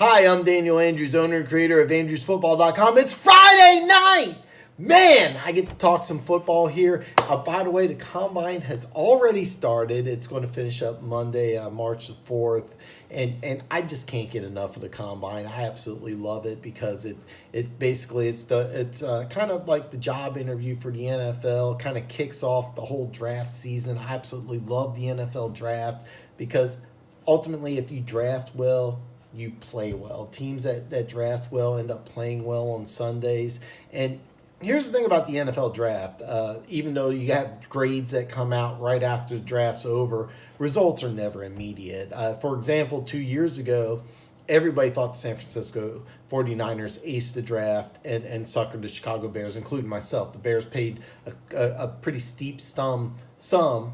Hi, I'm Daniel Andrews, owner and creator of Andrewsfootball.com. It's Friday night! Man, I get to talk some football here. By the way, the Combine has already started. It's going to finish up Monday, March the 4th. And I just can't get enough of the Combine. I absolutely love it because it's kind of like the job interview for the NFL. Kind of kicks off the whole draft season. I absolutely love the NFL draft because ultimately if you draft well, you play well. Teams that draft well end up playing well on Sundays. And here's the thing about the NFL draft. Even though you have grades that come out right after the draft's over, results are never immediate. For example, 2 years ago, everybody thought the San Francisco 49ers aced the draft and suckered the Chicago Bears, including myself. The Bears paid a pretty steep sum to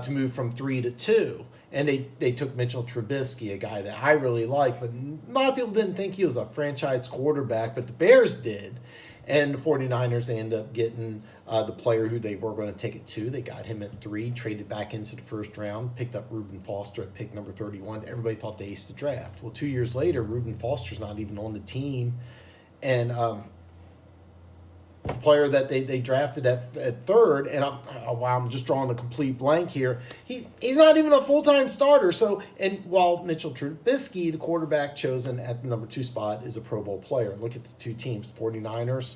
move from 3 to 2. And they took Mitchell Trubisky, a guy that I really like, but a lot of people didn't think he was a franchise quarterback, but the Bears did. And the 49ers, they ended up getting the player who they were going to take it to. They got him at 3, traded back into the first round, picked up Reuben Foster at pick number 31. Everybody thought they aced the draft. Well, 2 years later, Reuben Foster's not even on the team. And the player that they drafted at third, and I'm just drawing a complete blank here. He's not even a full-time starter. So, and while Mitchell Trubisky, the quarterback chosen at the number 2 spot, is a Pro Bowl player. Look at the two teams, 49ers.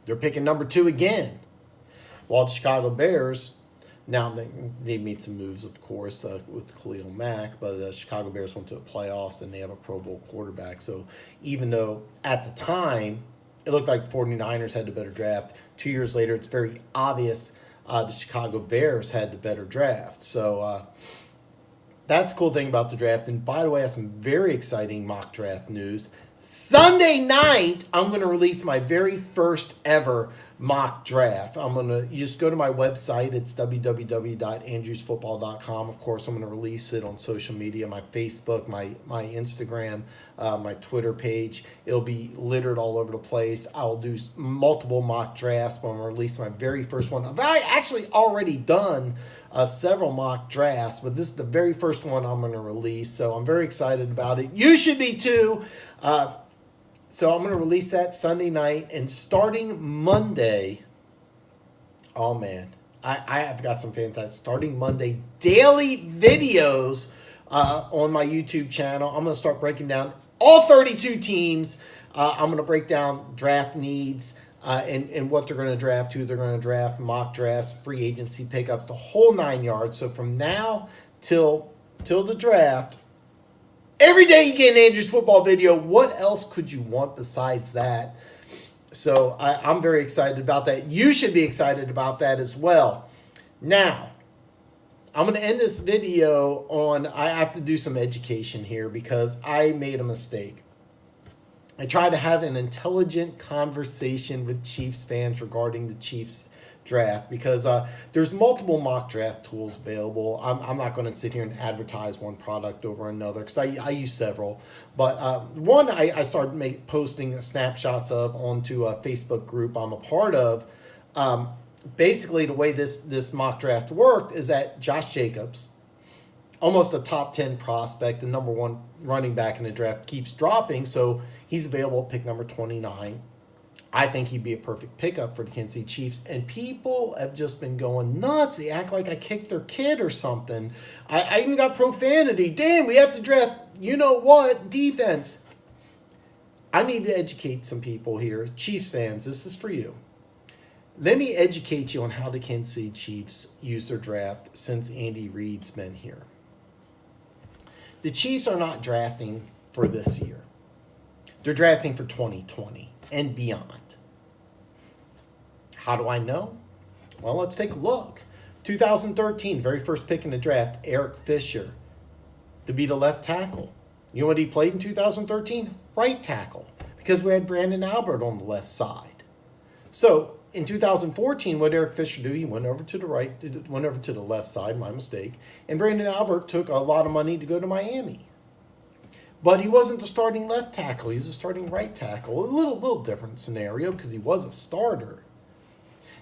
They're picking number 2 again. While the Chicago Bears, now they made some moves, of course, with Khalil Mack, but the Chicago Bears went to the playoffs and they have a Pro Bowl quarterback. So even though at the time it looked like 49ers had the better draft, 2 years later, it's very obvious the Chicago Bears had the better draft. So that's the cool thing about the draft. And by the way, I have some very exciting mock draft news. Sunday night, I'm going to release my very first ever mock draft. I'm going to just go to my website. It's www.andrewsfootball.com. Of course, I'm going to release it on social media, my Facebook, my Instagram, my Twitter page. It'll be littered all over the place. I'll do multiple mock drafts, but I'm going to release my very first one. I've actually already done several mock drafts, but this is the very first one I'm going to release, so I'm very excited about it. You should be too. So I'm going to release that Sunday night, and starting Monday, oh man, I have got some fantastic. Starting Monday, daily videos on my YouTube channel. I'm going to start breaking down all 32 teams. I'm going to break down draft needs and what they're going to draft, who they're going to draft, mock drafts, free agency pickups, the whole 9 yards. So from now till the draft, every day you get an Andrews football video. What else could you want besides that? So I'm very excited about that. You should be excited about that as well. Now, I'm going to end this video on, I have to do some education here because I made a mistake. I tried to have an intelligent conversation with Chiefs fans regarding the Chiefs draft because there's multiple mock draft tools available. I'm not going to sit here and advertise one product over another because I use several. But one I started posting snapshots of onto a Facebook group I'm a part of. Basically, the way this mock draft worked is that Josh Jacobs, almost a top 10 prospect, the number 1 running back in the draft, keeps dropping, so he's available at pick number 29. I think he'd be a perfect pickup for the Kansas City Chiefs. And people have just been going nuts. They act like I kicked their kid or something. I even got profanity. Damn, we have to draft, you know what, defense. I need to educate some people here. Chiefs fans, this is for you. Let me educate you on how the Kansas City Chiefs use their draft since Andy Reid's been here. The Chiefs are not drafting for this year. They're drafting for 2020 and beyond. How do I know? Well, let's take a look. 2013, very first pick in the draft, Eric Fisher to be the left tackle. You know what he played in 2013? Right tackle, because we had Brandon Albert on the left side. So in 2014, what Eric Fisher do? He went over to the left side, my mistake, and Brandon Albert took a lot of money to go to Miami. But he wasn't the starting left tackle. He was a starting right tackle. A little different scenario because he was a starter.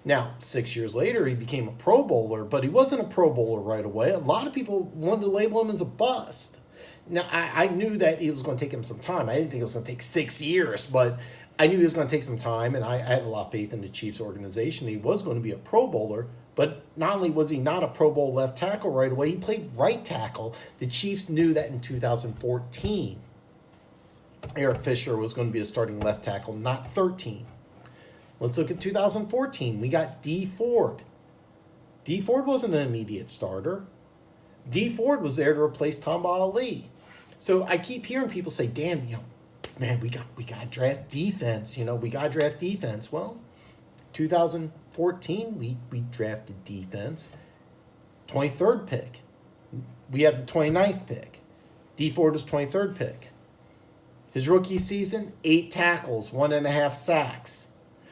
Now, 6 years later, he became a Pro Bowler, but he wasn't a Pro Bowler right away. A lot of people wanted to label him as a bust. Now, I knew that it was going to take him some time. I didn't think it was going to take 6 years, but I knew he was going to take some time, and I had a lot of faith in the Chiefs organization. He was going to be a Pro Bowler, but not only was he not a Pro Bowl left tackle right away, he played right tackle. The Chiefs knew that in 2014, Eric Fisher was going to be a starting left tackle, not 13. Let's look at 2014. We got Dee Ford. Dee Ford wasn't an immediate starter. Dee Ford was there to replace Tamba Ali. So I keep hearing people say, Dan, man, we got to draft defense. We got to draft defense. Well, 2014, we drafted defense. 23rd pick. We have the 29th pick. Dee Ford was 23rd pick. His rookie season, 8 tackles, 1.5 sacks.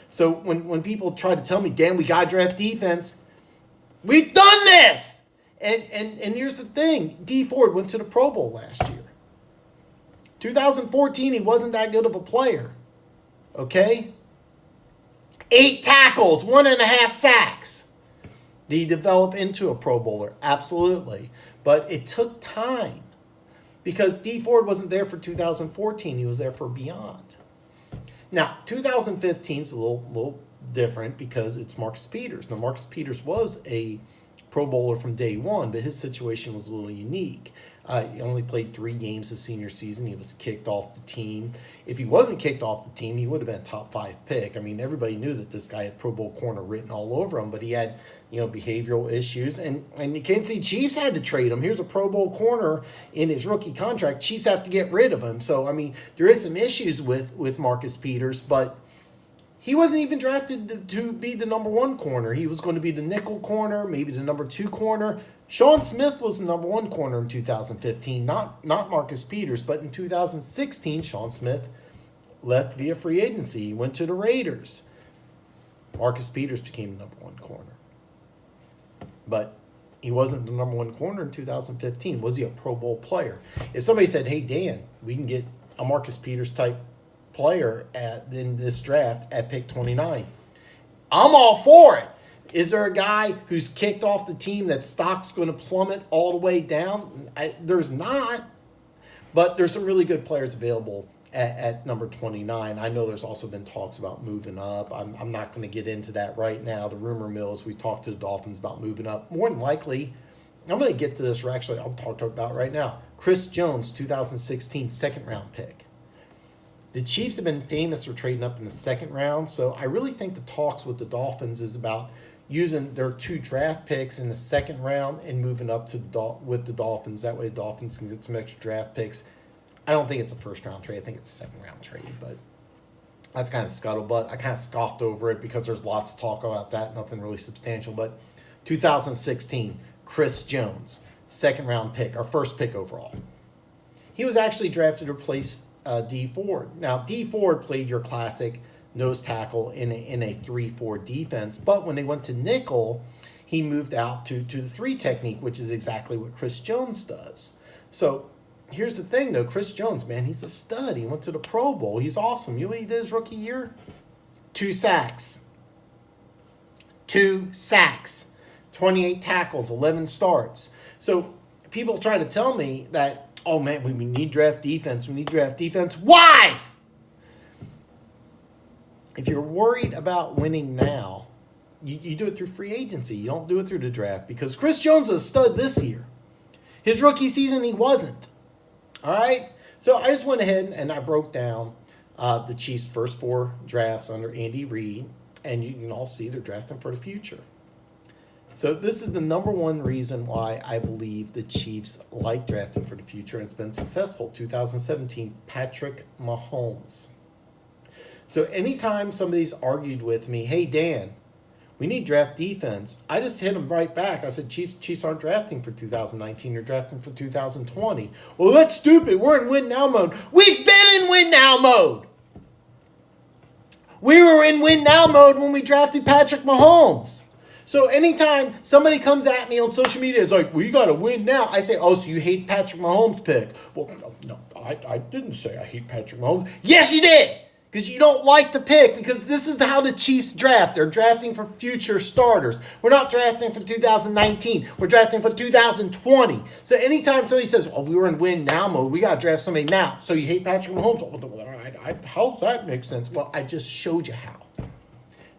So when people try to tell me, Dan, we got to draft defense, we've done this. And here's the thing. Dee Ford went to the Pro Bowl last year. 2014, he wasn't that good of a player. Okay? 8 tackles, 1.5 sacks. Did he develop into a Pro Bowler? Absolutely. But it took time. Because Dee Ford wasn't there for 2014. He was there for beyond. Now, 2015 is a little different because it's Marcus Peters. Now, Marcus Peters was a Pro Bowler from day one, but his situation was a little unique. He only played 3 games his senior season. He was kicked off the team. If he wasn't kicked off the team, he would have been a top 5 pick. I mean, everybody knew that this guy had Pro Bowl corner written all over him, but he had, behavioral issues. And the Kansas City Chiefs had to trade him. Here's a Pro Bowl corner in his rookie contract. Chiefs have to get rid of him. So, I mean, there is some issues with Marcus Peters, but he wasn't even drafted to be the number 1 corner. He was going to be the nickel corner, maybe the number 2 corner. Sean Smith was the number 1 corner in 2015, not Marcus Peters. But in 2016, Sean Smith left via free agency. He went to the Raiders. Marcus Peters became the number 1 corner. But he wasn't the number 1 corner in 2015. Was he a Pro Bowl player? If somebody said, hey, Dan, we can get a Marcus Peters type player in this draft at pick 29, I'm all for it. Is there a guy who's kicked off the team that stock's going to plummet all the way down? There's not, but there's some really good players available at number 29. I know there's also been talks about moving up. I'm not going to get into that right now. The rumor mill is we talked to the Dolphins about moving up. More than likely, I'm going to get to this, or actually I'll talk about right now. Chris Jones, 2016 second round pick. The Chiefs have been famous for trading up in the second round, so I really think the talks with the Dolphins is about using their 2 draft picks in the second round and moving up with the Dolphins. That way the Dolphins can get some extra draft picks. I don't think it's a first-round trade. I think it's a second-round trade, but that's kind of scuttlebutt. I kind of scoffed over it because there's lots of talk about that, nothing really substantial. But 2016, Chris Jones, second-round pick, our first pick overall. He was actually drafted to replace Dee Ford. Now, Dee Ford played your classic nose tackle in a 3-4 defense, but when they went to nickel, he moved out to the 3 technique, which is exactly what Chris Jones does. So here's the thing, though. Chris Jones, man, he's a stud. He went to the Pro Bowl. He's awesome. You know what he did his rookie year? 2 sacks. 2 sacks. 28 tackles, 11 starts. So people try to tell me that, oh, man, we need draft defense. We need draft defense. Why? If you're worried about winning now, you do it through free agency. You don't do it through the draft because Chris Jones is a stud this year. His rookie season, he wasn't. All right? So I just went ahead and I broke down the Chiefs' first 4 drafts under Andy Reid, and you can all see they're drafting for the future. So this is the number 1 reason why I believe the Chiefs like drafting for the future, and it's been successful. 2017, Patrick Mahomes. So anytime somebody's argued with me, hey, Dan, we need draft defense, I just hit them right back. I said, Chiefs aren't drafting for 2019. They're drafting for 2020. Well, that's stupid. We're in win now mode. We've been in win now mode. We were in win now mode when we drafted Patrick Mahomes. So anytime somebody comes at me on social media, it's like, well, you got to win now. I say, oh, so you hate Patrick Mahomes' pick. Well, no, I didn't say I hate Patrick Mahomes. Yes, you did. because you don't like the pick, because this is how the Chiefs draft. They're drafting for future starters. We're not drafting for 2019. We're drafting for 2020. So anytime somebody says, well, we were in win now mode, we got to draft somebody now. So you hate Patrick Mahomes? Well, how's that make sense? Well, I just showed you how.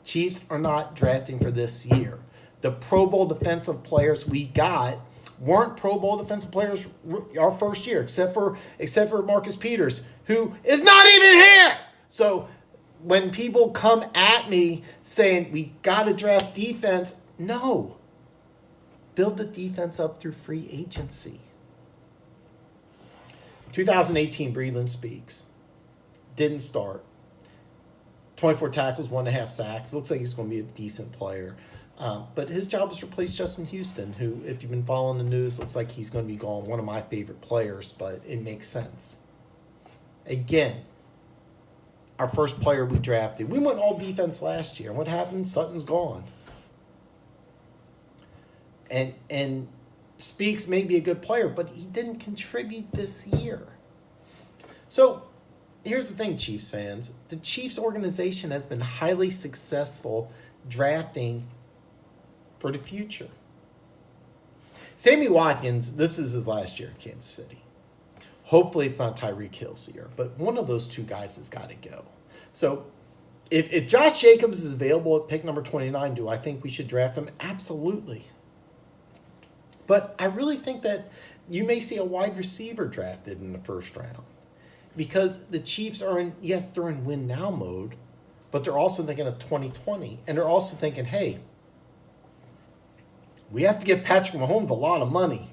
Chiefs are not drafting for this year. The Pro Bowl defensive players we got weren't Pro Bowl defensive players our first year, except for Marcus Peters, who is not even here. So when people come at me saying we got to draft defense, no. Build the defense up through free agency. 2018, Breeland Speaks. Didn't start. 24 tackles, 1.5 sacks. Looks like he's going to be a decent player. But his job is to replace Justin Houston, who, if you've been following the news, looks like he's going to be gone. One of my favorite players, but it makes sense. Again, our first player we drafted. We went all defense last year. What happened? Sutton's gone. And Speaks may be a good player, but he didn't contribute this year. So here's the thing, Chiefs fans. The Chiefs organization has been highly successful drafting for the future. Sammy Watkins, this is his last year in Kansas City. Hopefully it's not Tyreek Hill's year, but one of those two guys has got to go. So if Josh Jacobs is available at pick number 29, do I think we should draft him? Absolutely. But I really think that you may see a wide receiver drafted in the first round, because the Chiefs are in, yes, they're in win now mode, but they're also thinking of 2020. And they're also thinking, hey, we have to give Patrick Mahomes a lot of money.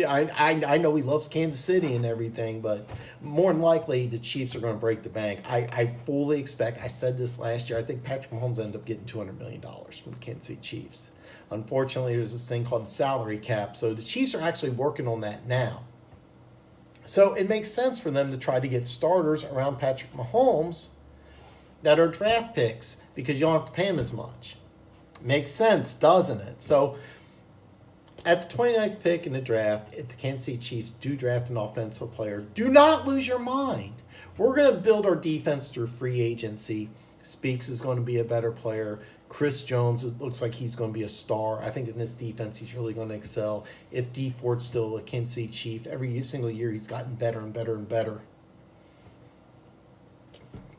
I know he loves Kansas City and everything, but more than likely the Chiefs are going to break the bank. I fully expect, I said this last year, I think Patrick Mahomes ended up getting $200 million from the Kansas City Chiefs. Unfortunately, there's this thing called salary cap, so the Chiefs are actually working on that now. So it makes sense for them to try to get starters around Patrick Mahomes that are draft picks, because you don't have to pay him as much. Makes sense, doesn't it? So at the 29th pick in the draft, if the Kansas City Chiefs do draft an offensive player, do not lose your mind. We're going to build our defense through free agency. Speaks is going to be a better player. Chris Jones looks like he's going to be a star. I think in this defense he's really going to excel. If D Ford's still a Kansas City Chief, every single year he's gotten better and better and better.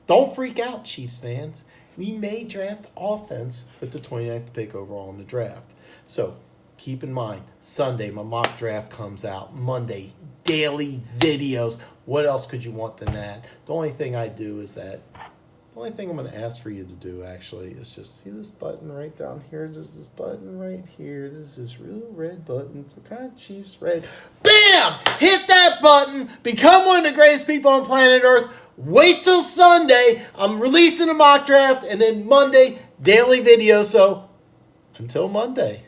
Don't freak out, Chiefs fans. We may draft offense with the 29th pick overall in the draft. So keep in mind, Sunday, my mock draft comes out. Monday, daily videos. What else could you want than that? The only thing I do is that, the only thing I'm going to ask for you to do, actually, is just see this button right down here. There's this button right here. This is this real red button. It's a kind of Chiefs red. Bam! Hit that button. Become one of the greatest people on planet Earth. Wait till Sunday. I'm releasing a mock draft. And then Monday, daily video. So until Monday.